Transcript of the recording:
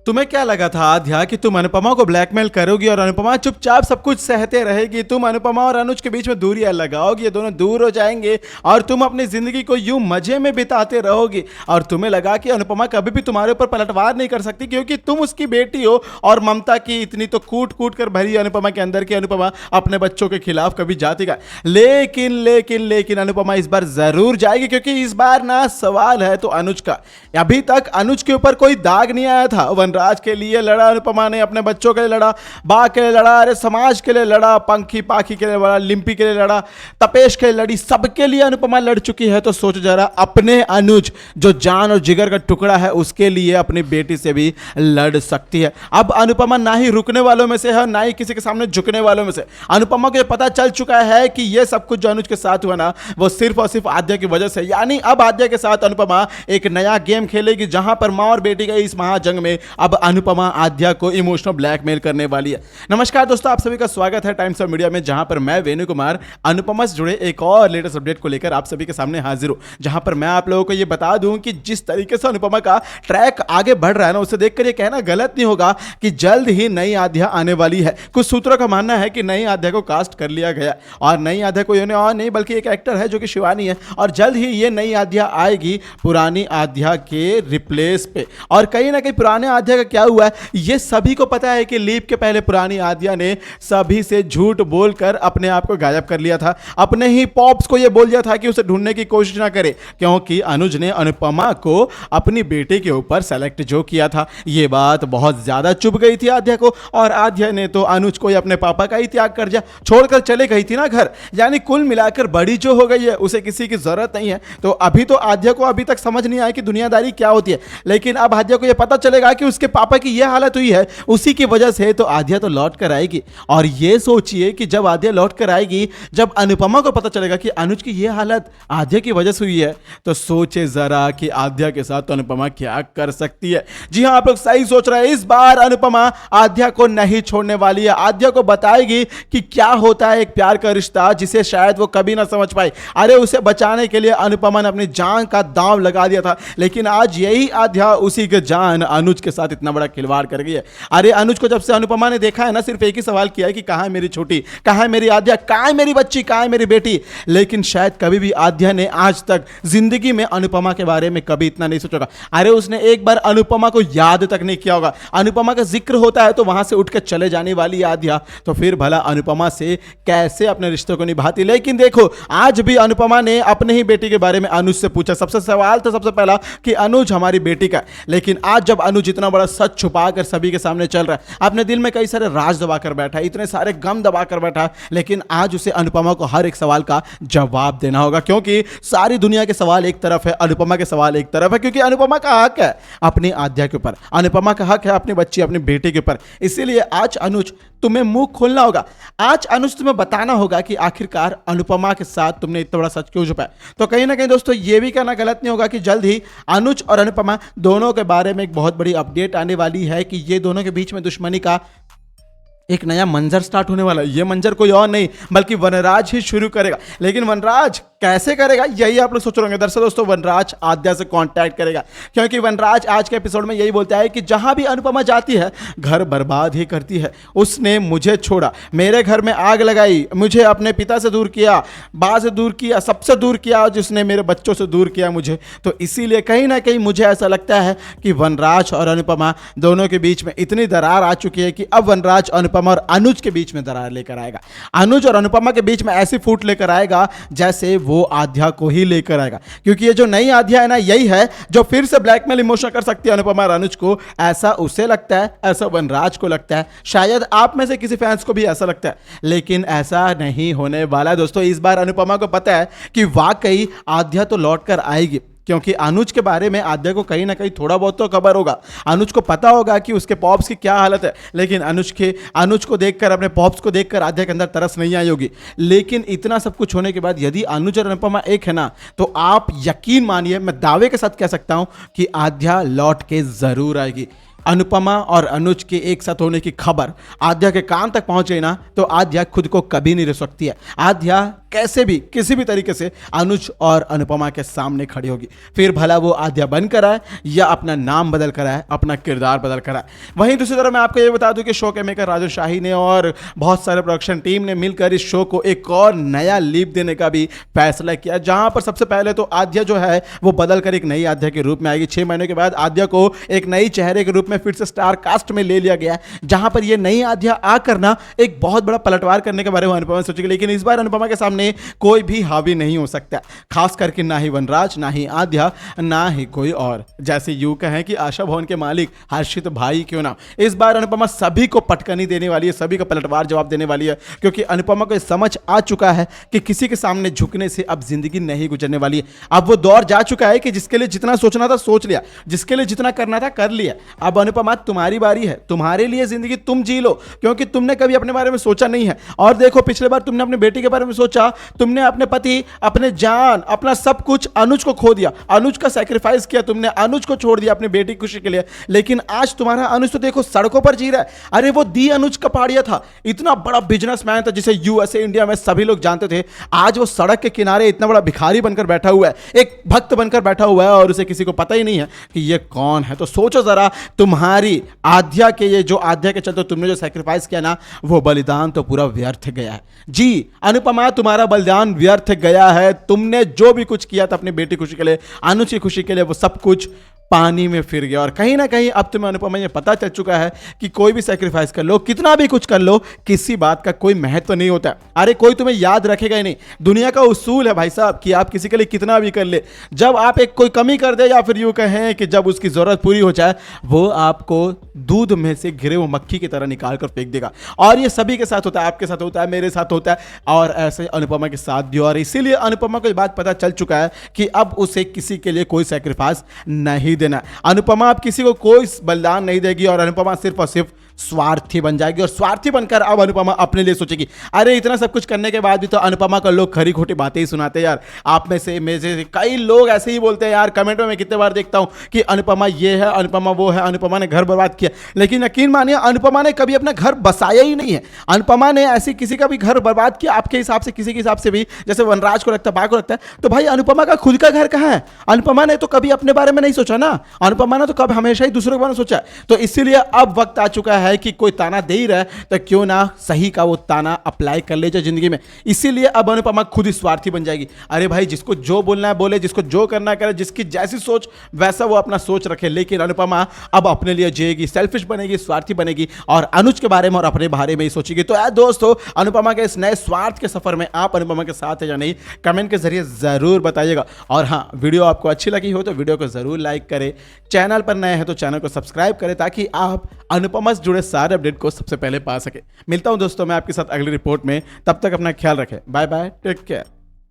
तुम्हें क्या लगा था आध्या कि तुम अनुपमा को ब्लैकमेल करोगी और अनुपमा चुपचाप सब कुछ सहते रहेगी। तुम अनुपमा और अनुज के बीच में दूरियां लगाओगी, ये दोनों दूर हो जाएंगे और तुम अपनी जिंदगी को यूं मजे में बिताते रहोगी। और तुम्हें लगा कि अनुपमा कभी भी तुम्हारे ऊपर पलटवार नहीं कर सकती क्योंकि तुम उसकी बेटी हो। और ममता की इतनी तो कूट कूट कर भरी अनुपमा के अंदर की अनुपमा अपने बच्चों के खिलाफ कभी जाएगा। लेकिन लेकिन लेकिन अनुपमा इस बार जरूर जाएगी क्योंकि इस बार ना सवाल है तो अनुज का। अभी तक अनुज के ऊपर कोई दाग नहीं आया था। वनराज के लिए लड़ा अनुपमा ने, अपने बच्चों के लिए लड़ा, बा के लिए लड़ा, अरे समाज के लिए लड़ा, पंखी पाखी के लिए लड़ा, लिम्पी के लिए लड़ा, तपेश के लिए लड़ी, सबके लिए अनुपमा लड़ चुकी है। तो सोचो जरा, अपने अनुज जो जान और जिगर का टुकड़ा है उसके लिए अपनी बेटी से भी लड़ सकती है। अब अनुपमा ना ही रुकने वालों में से है, ना ही किसी के सामने झुकने वालों में से। अनुपमा को यह पता चल चुका है कि यह सब कुछ जो अनुज के साथ हुआ ना वो सिर्फ और सिर्फ आद्या की वजह से। यानी अब आद्या के साथ अनुपमा एक नया गेम खेलेगी जहां पर मां और बेटी के इस महाजंग में अब अनुपमा आद्या को इमोशनल ब्लैकमेल करने वाली है। नमस्कार दोस्तों, आप सभी का स्वागत है टाइम्स ऑफ मीडिया में, जहां पर मैं वेणु कुमार अनुपमा से जुड़े एक और लेटेस्ट अपडेट को लेकर आप सभी के सामने हाजिर हूं। जहां पर मैं आप लोगों को यह बता दूं कि जिस तरीके से अनुपमा का ट्रैक आगे बढ़ रहा है ना, उसे देखकर यह कहना गलत नहीं होगा कि जल्द ही नई आद्या आने वाली है। कुछ सूत्रों का मानना है कि नई आद्या को कास्ट कर लिया गया और नई आद्या को और नहीं बल्कि एक एक्टर है जो कि शिवानी है और जल्द ही ये नई आद्या आएगी पुरानी आद्या के रिप्लेस पे। और कहीं ना कहीं पुराने आद्या का क्या हुआ है ये सभी को पता है कि लीप के पहले पुरानी आद्या ने सभी से झूठ बोलकर अपने आप को गायब कर लिया था। अपने ही पॉप्स को यह बोल दिया था कि उसे ढूंढने की कोशिश ना करे क्योंकि अनुज ने अनुपमा को अपनी बेटे के ऊपर सेलेक्ट जो किया था। यह बात बहुत ज्यादा चुभ गई थी आद्या को और आद्या ने तो अनुज को अपने पापा का ही त्याग कर दिया, छोड़कर चले गई थी ना घर। यानी कुल मिलाकर बड़ी जो हो गई है उसे किसी की जरूरत नहीं है। तो अभी तो आद्या को अभी तक समझ नहीं आया कि दुनियादारी क्या होती है, लेकिन अब आद्या को यह पता चलेगा कि उसके पापा की यह हालत हुई है उसी की वजह से, तो आद्या तो लौट कर आएगी। और यह सोचिए कि जब आद्या लौट कर आएगी, जब अनुपमा को पता चलेगा कि अनुज की यह हालत आद्या की वजह से हुई है, तो सोचे जरा कि आद्या के साथ तो अनुपमा क्या कर सकती है। जी हां, आप लोग सही सोच रहे हैं। इस बार अनुपमा आद्या को नहीं छोड़ने वाली है। आद्या को बताएगी कि क्या होता है एक प्यार का रिश्ता जिसे शायद वो कभी ना समझ पाए। अरे उसे बचाने के लिए अनुपमा ने अपनी जान का दांव लगा दिया था, लेकिन आज यही आद्या उसी के जान अनुज के साथ इतना बड़ा खिलवाड़ कर गई है। अरे अनुज को जब से अनुपमा ने देखा है ना, सिर्फ एक ही सवाल किया है कि कहां है मेरी छोटी, कहां है मेरी आद्या, कहां है मेरी बच्ची, कहां है मेरी बेटी। लेकिन शायद कभी भी आद्या ने आज तक जिंदगी में अनुपमा के बारे में कभी इतना नहीं सोचा होगा। अरे उसने एक बार अनुपमा को याद तक नहीं किया होगा। अनुपमा का जिक्र होता है तो वहां से उठकर चले जाने वाली आद्या, तो फिर भला अनुपमा से कैसे अपने रिश्तों को निभाती। लेकिन देखो, आज भी अनुपमा ने अपने ही बेटी के बारे में अनुज से पूछा। सबसे सवाल था सबसे पहला कि अनुज हमारी बेटी का। लेकिन आज जब अनुज इतना बड़ा सच छुपाकर सभी के सामने चल रहा है, अपने दिल में कई सारे राज दबाकर बैठा है, इतने सारे गम दबाकर बैठा है, लेकिन आज उसे अनुपमा को हर एक सवाल का जवाब देना होगा क्योंकि सारी दुनिया के सवाल एक तरफ है, अनुपमा के सवाल एक तरफ है। क्योंकि अनुपमा का हक है अपनी आद्या के ऊपर, अनुपमा का हक है अपनी बच्ची अपनी बेटे के ऊपर। इसीलिए आज अनुज तुम्हें मुंह खोलना होगा। आज अनुज तुम्हें बताना होगा कि आखिरकार अनुपमा के साथ तुमने इतना बड़ा सच क्यों छुपाया। तो कहीं ना कहीं दोस्तों यह भी कहना गलत नहीं होगा कि जल्द ही अनुज और अनुपमा दोनों के बारे में एक बहुत बड़ी अपडेट आने वाली है कि ये दोनों के बीच में दुश्मनी का एक नया मंजर स्टार्ट होने वाला है। ये मंजर कोई और नहीं बल्कि वनराज ही शुरू करेगा। लेकिन वनराज कैसे करेगा यही आप लोग सोच रहे होंगे। दरअसल दोस्तों, वनराज आद्या से कांटेक्ट करेगा क्योंकि वनराज आज के एपिसोड में यही बोलता है कि जहां भी अनुपमा जाती है घर बर्बाद ही करती है। उसने मुझे छोड़ा, मेरे घर में आग लगाई, मुझे अपने पिता से दूर किया, बा से दूर किया, सबसे दूर किया, जिसने मेरे बच्चों से दूर किया मुझे। तो इसीलिए कहीं ना कहीं मुझे ऐसा लगता है कि वनराज और अनुपमा दोनों के बीच में इतनी दरार आ चुकी है कि अब वनराज अनुपमा और अनुज के बीच में दरार लेकर आएगा। अनुज और अनुपमा के बीच में ऐसी फूट लेकर आएगा जैसे वो आद्या को ही लेकर आएगा। क्योंकि ये जो नई आद्या है ना, यही है जो फिर से ब्लैकमेल इमोशन कर सकती है अनुपमा और अनुज को। ऐसा उसे लगता है, ऐसा वनराज को लगता है, शायद आप में से किसी फैंस को भी ऐसा लगता है, लेकिन ऐसा नहीं होने वाला दोस्तों। इस बार अनुपमा को पता है कि वाकई आद्या तो लौट कर आएगी क्योंकि अनुज के बारे में आद्या को कहीं ना कहीं थोड़ा बहुत तो खबर होगा। अनुज को पता होगा कि उसके पॉप्स की क्या हालत है, लेकिन अनुज को देखकर, अपने पॉप्स को देखकर आद्या के अंदर तरस नहीं आई होगी। लेकिन इतना सब कुछ होने के बाद यदि अनुज और अनुपमा एक है ना, तो आप यकीन मानिए, मैं दावे के साथ कह सकता हूं कि आद्या लौट के जरूर आएगी। अनुपमा और अनुज के एक साथ होने की खबर आद्या के कान तक पहुंच गई ना, तो आद्या खुद को कभी नहीं रोक सकती है। आद्या कैसे भी किसी भी तरीके से अनुज और अनुपमा के सामने खड़ी होगी, फिर भला वो आद्या बनकर आए या अपना नाम बदल कर आए, अपना किरदार बदल कर आए। वहीं दूसरी तरफ मैं आपको ये बता दूं कि शो के मेकर राजू शाही ने और बहुत सारे प्रोडक्शन टीम ने मिलकर इस शो को एक और नया लीप देने का भी फैसला किया, जहां पर सबसे पहले तो आद्या जो है वो बदल कर एक नई आद्या के रूप में आएगी। 6 महीने के बाद आद्या को एक नई चेहरे के रूप में फिर से स्टार कास्ट में ले लिया गया, जहां पर ये नई आद्या आकर ना एक बहुत बड़ा पलटवार करने के बारे में अनुपमा सोचेगी। लेकिन इस बार अनुपमा के सामने कोई भी हावी नहीं हो सकता, खास करके ना ही वनराज, ना ही आद्या, ना ही कोई और। जैसे यूं कहें कि आशा भवन के मालिक हर्षित भाई क्यों ना, इस बार अनुपमा सभी को पटकनी देने वाली है, सभी को पलटवार जवाब देने वाली है, क्योंकि अनुपमा को समझ आ चुका है कि किसी के सामने झुकने से अब जिंदगी नहीं गुजरने वाली है। अब वो दौर जा चुका है कि जिसके लिए जितना सोचना था सोच लिया, जिसके लिए जितना करना था कर लिया। अब अनुपमा तुम्हारी बारी है, तुम्हारे लिए जिंदगी तुम जी लो, क्योंकि तुमने कभी अपने बारे में सोचा नहीं है। और देखो, पिछले बार तुमने अपनी बेटी के बारे में सोचा, तुमने अपने पति, अपने जान, अपना सब कुछ अनुज को खो दिया, अनुज का सैक्रिफाइस किया, तुमने अनुज को छोड़ दिया अपनी बेटी की खुशी के लिए। लेकिन आज तुम्हारा अनुज तो देखो सड़कों पर जी रहा है। अरे वो दी अनुज कपाड़िया था, इतना बड़ा बिजनेसमैन था जिसे यूएसए इंडिया में सभी लोग जानते थे। आज वो सड़क के किनारे इतना बड़ा भिखारी बनकर बैठा हुआ है, एक भक्त बनकर बैठा हुआ है, और उसे किसी को पता ही नहीं है कि ये कौन है। तो सोचो जरा, तुम्हारी आद्या के ये जो आद्या के चलते तुमने जो सैक्रिफाइस किया ना, वो बलिदान तो पूरा व्यर्थ गया है। जी अनुपमा, तुम्हारा बलिदान व्यर्थ गया है। तुमने जो भी कुछ किया था अपनी बेटी खुशी के लिए, अनुज की खुशी के लिए, वो सब कुछ पानी में फिर गया। और कहीं ना कहीं अब तुम्हें अनुपमा ये पता चल चुका है कि कोई भी सैक्रिफाइस कर लो, कितना भी कुछ कर लो, किसी बात का कोई महत्व नहीं होता। अरे कोई तुम्हें याद रखेगा ही नहीं। दुनिया का उसूल है भाई साहब कि आप किसी के लिए कितना भी कर ले, जब आप एक कोई कमी कर दे, या फिर यूं कहें कि जब उसकी जरूरत पूरी हो जाए, वो आपको दूध में से घिरे हुए मक्खी की तरह निकाल कर फेंक देगा। और ये सभी के साथ होता है, आपके साथ होता है, मेरे साथ होता है, और ऐसे अनुपमा के साथ भी। और इसीलिए अनुपमा को ये बात पता चल चुका है कि अब उसे किसी के लिए कोई सैक्रिफाइस नहीं देना। अनुपमा अब किसी को कोई बलिदान नहीं देगी, और अनुपमा सिर्फ और सिर्फ स्वार्थी बन जाएगी। और स्वार्थी बनकर अब अनुपमा अपने लिए सोचेगी। अरे इतना सब कुछ करने के बाद भी तो अनुपमा को लोग खरी खोटी बातें ही सुनाते हैं यार। आप में से कई लोग ऐसे ही बोलते हैं यार, कमेंट में मैं कितने बार देखता हूं कि अनुपमा ये है, अनुपमा वो है, अनुपमा ने घर बर्बाद किया। लेकिन यकीन मानिए, अनुपमा ने कभी अपना घर बसाया ही नहीं है। अनुपमा ने ऐसे किसी का भी घर बर्बाद किया आपके हिसाब से, किसी के हिसाब से भी, जैसे वनराज को लगता है, बा को लगता है, तो भाई अनुपमा का खुद का घर कहाँ है? अनुपमा ने तो कभी अपने बारे में नहीं सोचा ना। अनुपमा ने तो कभी हमेशा ही दूसरों के बारे में सोचा। तो इसीलिए अब वक्त आ चुका है कि कोई ताना दे ही रहा है तो क्यों ना सही का वो ताना अप्लाई कर ले जाए जिंदगी में। इसीलिए अब अनुपमा खुद ही स्वार्थी बन जाएगी। अरे भाई, जिसको जो बोलना है बोले, जिसको जो करना है करे, जिसकी जैसी सोच वैसा वो अपना सोच रखे। लेकिन अनुपमा अब अपने लिए जिएगी, सेल्फिश बनेगी, स्वार्थी बनेगी, और अनुज के बारे में और अपने बारे में ही सोचेगी। तो यार दोस्तों, अनुपमा के इस नए स्वार्थ के सफर में आप अनुपमा के साथ है या नहीं, कमेंट के जरिए जरूर बताइएगा। और हाँ, वीडियो आपको अच्छी लगी हो तो वीडियो को जरूर लाइक करें, चैनल पर नए हैं तो चैनल को सब्सक्राइब करें, ताकि आप अनुपमा से जुड़े सारे अपडेट को सबसे पहले पा सके। मिलता हूं दोस्तों मैं आपके साथ अगली रिपोर्ट में, तब तक अपना ख्याल रखें। Bye bye, take care.